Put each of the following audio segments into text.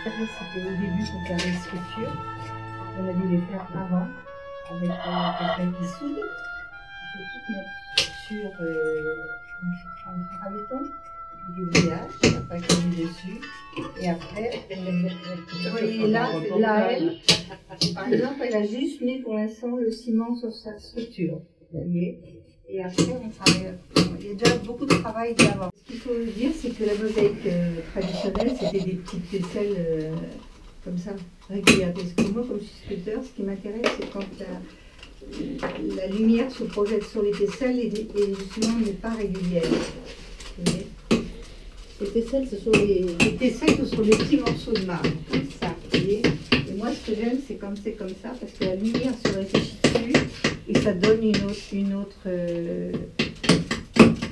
C'est qu'au début, pour faire les structures, on a dû les faire avant, avec quelqu'un qui soude, qui fait toute notre structure en fer à béton, du grillage, après qu'on met dessus, et après, vous voyez là, elle, par exemple, elle a juste mis pour l'instant le ciment sur sa structure, vous voyez, et après on travaille, il y a déjà beaucoup de travail d'avant. Ce qu'il faut dire, c'est que la mosaïque traditionnelle, c'était des petites tesselles comme ça, régulières. Parce que moi, comme je suis sculpteur, ce qui m'intéresse, c'est quand la lumière se projette sur les tesselles et justement n'est pas régulière. Vous voyez, les tesselles, ce sont les tesselles, ce sont des petits morceaux de marbre, comme ça, vous voyez. Et moi, ce que j'aime, c'est comme ça, parce que la lumière se réfléchit dessus et ça donne une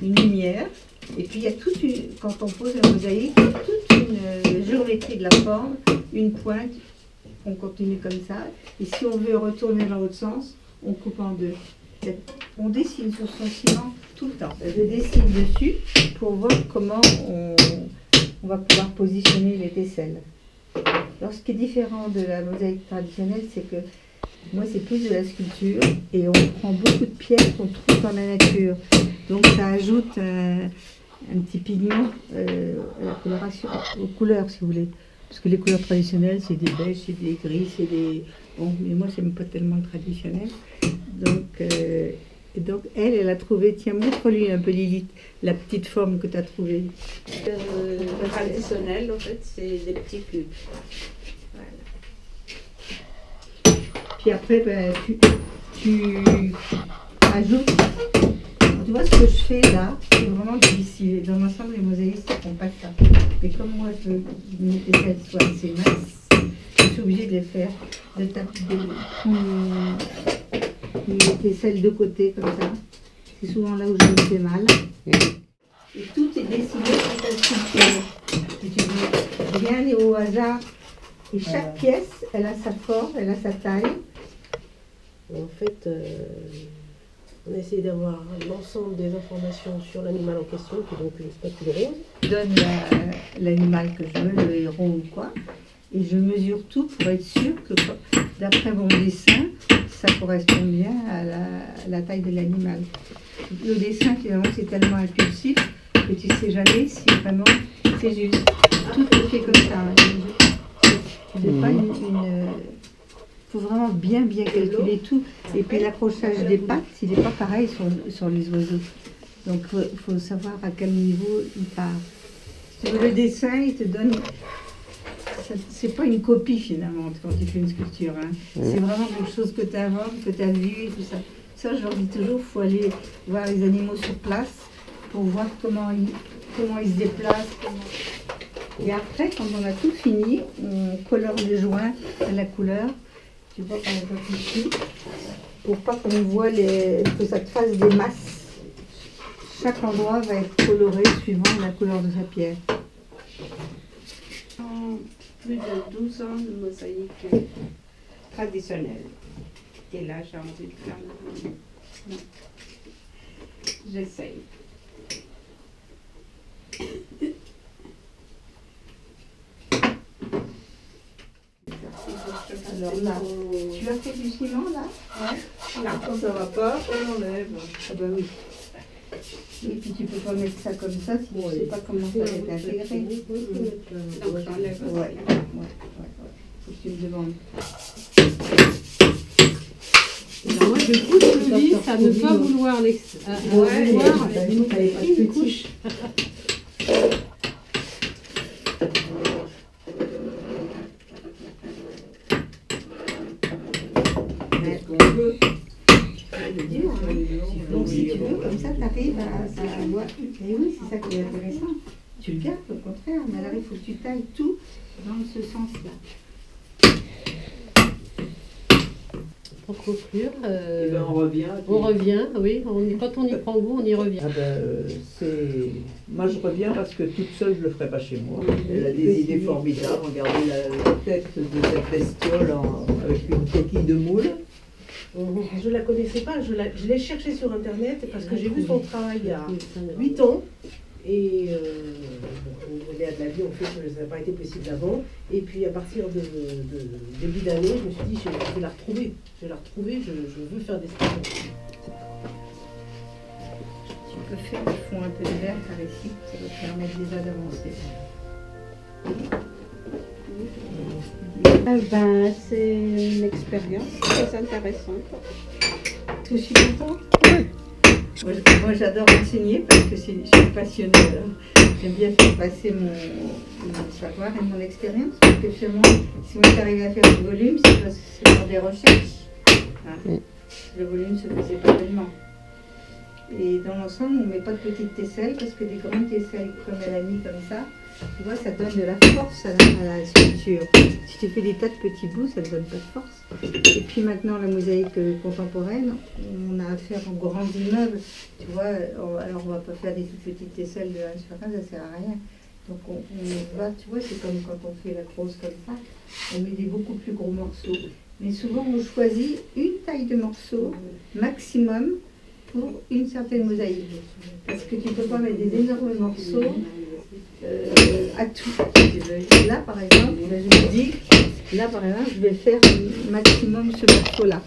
lumière. Et puis, il y a quand on pose la mosaïque, il y a toute une géométrie de la forme, une pointe, on continue comme ça. Et si on veut retourner dans l'autre sens, on coupe en deux. On dessine sur son ciment tout le temps. Je dessine dessus pour voir comment on va pouvoir positionner les tesselles. Alors, ce qui est différent de la mosaïque traditionnelle, c'est que moi, c'est plus de la sculpture et on prend beaucoup de pierres qu'on trouve dans la nature. Donc, ça ajoute un petit pigment à la coloration, aux couleurs, si vous voulez. Parce que les couleurs traditionnelles, c'est des beiges, c'est des gris, c'est des... Bon, mais moi, j'aime pas tellement le traditionnel. Donc, elle a trouvé... Tiens, montre-lui un peu, Lilith, la petite forme que tu as trouvée. Le traditionnel, en fait, c'est des petits cubes. Voilà. Puis après, ben, tu ajoutes... Tu vois ce que je fais là, c'est vraiment difficile. Dans l'ensemble, les mosaïstes ne font pas ça. Mais comme moi, je veux que mes tesselles soient assez minces, je suis obligée de les faire, de prendre les tesselles de côté comme ça. C'est souvent là où je me fais mal. Et tout est décidé sur ta structure. Si tu veux, rien n'est au hasard. Et chaque pièce, elle a sa forme, elle a sa taille. En fait, on essaie d'avoir l'ensemble des informations sur l'animal en question, qui est donc une spatule rose. Je donne l'animal que je veux, le héros ou quoi, et je mesure tout pour être sûre que, d'après mon dessin, ça correspond bien à la taille de l'animal. Le dessin, finalement, c'est tellement impulsif que tu ne sais jamais si vraiment c'est juste. Tout est fait comme ça. C'est pas il faut vraiment bien calculer tout. Et puis l'accrochage des pattes, il n'est pas pareil sur les oiseaux. Donc il faut savoir à quel niveau il part. Si tu veux, le dessin, il te donne... C'est pas une copie finalement quand tu fais une sculpture. Hein. C'est vraiment quelque chose que tu inventes, que tu as vu et tout ça. Ça, je leur dis toujours, il faut aller voir les animaux sur place pour voir comment ils se déplacent. Et après, quand on a tout fini, on colore les joints à la couleur. Tu vois, par exemple ici, pour pas qu'on voit que ça te fasse des masses. Chaque endroit va être coloré suivant la couleur de sa pierre. Plus de 12 ans de mosaïque traditionnelle. Et là, j'ai envie de faire le... J'essaye. Alors là, tu as fait du ciment là? Ouais. Là, quand ça va pas, on enlève. Ah bah oui. Et puis tu peux pas mettre ça comme ça si tu ne sais pas comment ça va être intégré. Donc j'enlève aussi. Ouais. Faut que tu me demandes. Alors moi je pousse le vis à ne pas vouloir une couche. Donc si tu veux, comme ça, tu arrives à voir. Et oui, c'est ça qui est intéressant. Tu le gardes au contraire, mais alors il faut que tu tailles tout dans ce sens-là. Pour conclure, Eh ben, on revient. Oui, quand on y prend goût, on y revient. Ah moi je reviens parce que toute seule je le ferai pas chez moi. Elle a des idées formidables. Regardez la tête de cette bestiole avec une coquille de moule. Je ne la connaissais pas, je l'ai cherchée sur internet parce que j'ai vu son travail il y a 8 ans. Et bon, les aléas de la vie ont fait que ça n'a pas été possible avant. Et puis à partir de début d'année, je me suis dit, je vais la retrouver. Je vais la retrouver, je veux faire des stations. Tu peux faire au fond un peu de verre par ici, ça va te permettre déjà d'avancer. Ben, c'est une expérience très intéressante. Tu es aussi content? Moi j'adore enseigner parce que je suis passionnée. J'aime bien faire passer mon savoir et mon expérience. Parce que finalement, si on est arrivé à faire du volume, c'est parce que c'est dans des recherches. Hein. Le volume se faisait pas tellement. Et dans l'ensemble, on ne met pas de petites tesselles parce que des grandes tesselles comme elle a mis comme ça, tu vois, ça donne de la force à la sculpture. Si tu fais des tas de petits bouts, ça ne donne pas de force. Et puis maintenant, la mosaïque contemporaine, on a affaire aux grands immeubles. Tu vois, alors on ne va pas faire des toutes petites tesselles de 1 sur 1, ça ne sert à rien. Donc on va, tu vois, c'est comme quand on fait la grosse comme ça, on met des beaucoup plus gros morceaux. Mais souvent, on choisit une taille de morceau maximum pour une certaine mosaïque. Parce que tu ne peux pas mettre des énormes morceaux à tout. Là, par exemple, je me dis, je vais faire maximum ce morceau-là.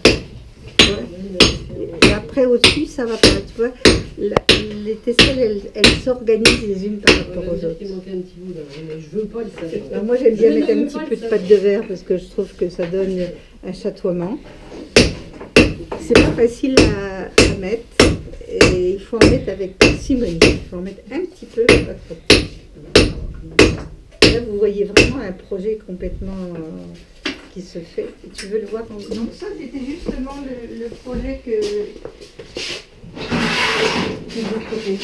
Et après, au-dessus, ça va pas. Tu vois, les tesselles, elles s'organisent les unes par rapport aux autres. Je veux pas le savoir. Alors moi, j'aime bien mettre un petit peu de pâte de verre parce que je trouve que ça donne un chatoiement. C'est pas facile à mettre et il faut en mettre avec parcimonie. Il faut en mettre un petit peu, mais pas trop. Là, vous voyez vraiment un projet complètement qui se fait. Et tu veux le voir en... Donc ça, c'était justement le projet que de côté.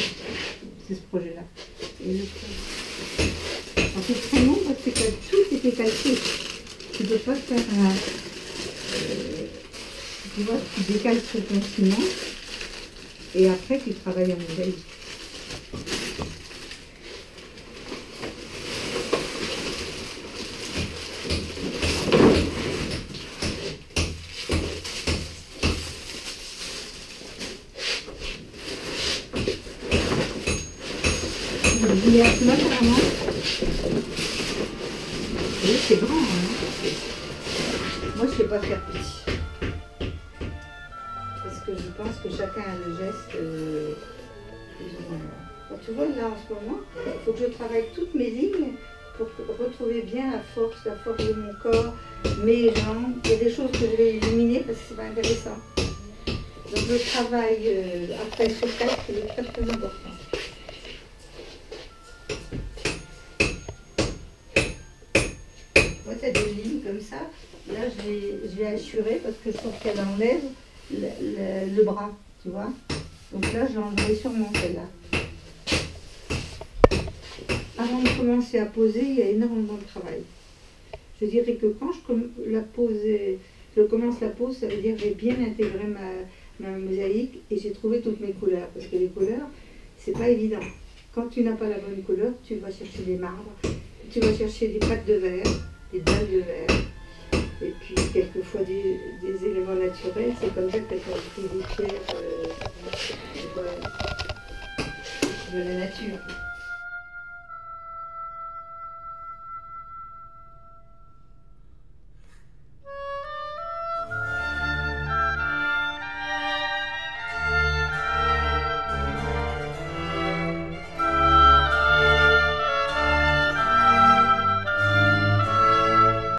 C'est ce projet-là. En fait, très long parce que tout était calqué. Tu ne peux pas faire un... tu vois, tu décales sur ton ciment et après tu travailles en mosaïque. Il y a là carrément. Oui, c'est grand. Hein. Moi, je ne sais pas faire petit. Parce que je pense que chacun a le geste plus ou moins. Bon, tu vois, là, en ce moment, il faut que je travaille toutes mes lignes pour retrouver bien la force de mon corps, mes jambes. Il y a des choses que je vais éliminer parce que c'est pas intéressant. Donc, le travail après ce texte est très très important. Moi, tu as des lignes comme ça. Là, je vais assurer parce que je trouve qu'elle enlève le bras, tu vois. Donc là, j'enlèverai sûrement celle-là. Avant de commencer à poser, il y a énormément de travail. Je dirais que quand je commence la pose, ça veut dire que j'ai bien intégré ma mosaïque et j'ai trouvé toutes mes couleurs. Parce que les couleurs, c'est pas évident. Quand tu n'as pas la bonne couleur, tu vas chercher des marbres, tu vas chercher des pâtes de verre, des balles de verre. Et puis, quelquefois, des éléments naturels. C'est comme ça que tu as pris des pierres de la nature.